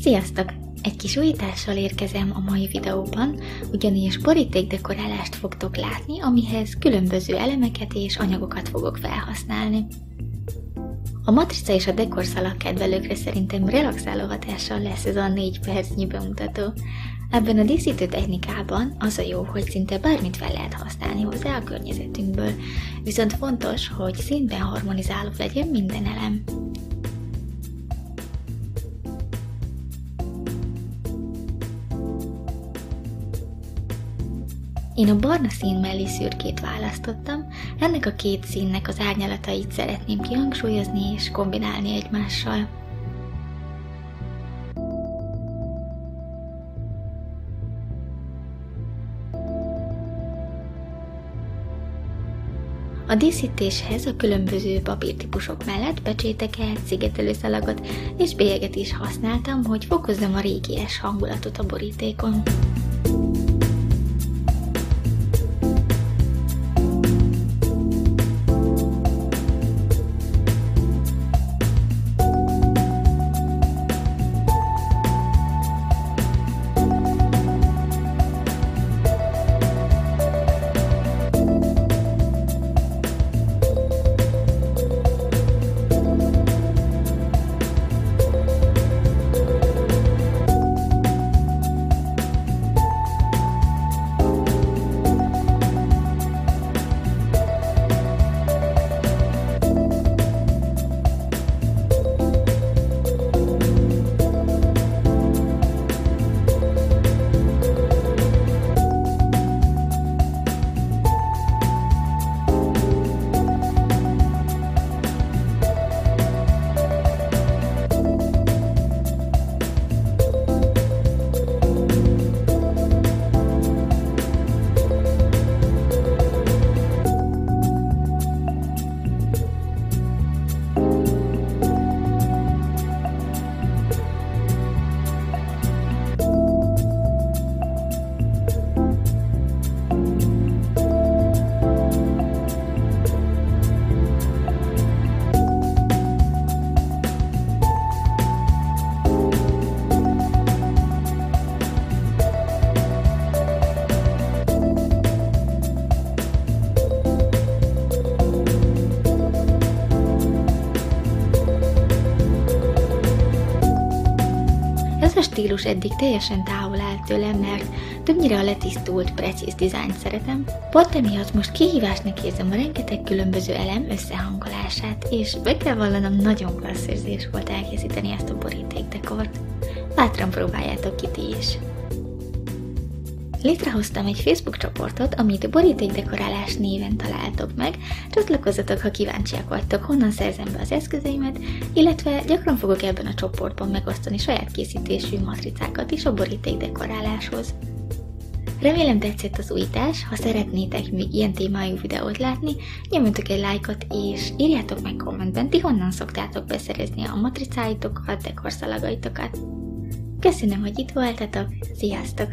Sziasztok! Egy kis újítással érkezem a mai videóban, ugyanis borítékdekorálást fogtok látni, amihez különböző elemeket és anyagokat fogok felhasználni. A matrica és a dekorszalag kedvelőkre szerintem relaxáló hatással lesz ez a 4 percnyi bemutató. Ebben a díszítő technikában az a jó, hogy szinte bármit fel lehet használni hozzá a környezetünkből, viszont fontos, hogy színben harmonizáló legyen minden elem. Én a barna szín mellé szürkét választottam, ennek a két színnek az árnyalatait szeretném kihangsúlyozni és kombinálni egymással. A díszítéshez a különböző papírtípusok mellett pecséteket, szigetelőszalagot és bélyeget is használtam, hogy fokozzam a régies hangulatot a borítékon. Ez a stílus eddig teljesen távol állt tőlem, mert többnyire a letisztult, precíz dizájnt szeretem, pont emiatt most kihívásnak érzem a rengeteg különböző elem összehangolását, és be kell vallanom, nagyon klassz érzés volt elkészíteni ezt a borítékdekort. Bátran próbáljátok ki ti is! Létrehoztam egy Facebook csoportot, amit borítékdekorálás néven találtok meg, csatlakozzatok, ha kíváncsiak vagytok, honnan szerzem be az eszközeimet, illetve gyakran fogok ebben a csoportban megosztani saját készítésű matricákat is a borítékdekoráláshoz. Remélem tetszett az újítás, ha szeretnétek még ilyen témájú videót látni, nyomjatok egy lájkot és írjátok meg kommentben, ti honnan szoktátok beszerezni a matricáitokat, dekorszalagaitokat. Köszönöm, hogy itt voltatok, sziasztok!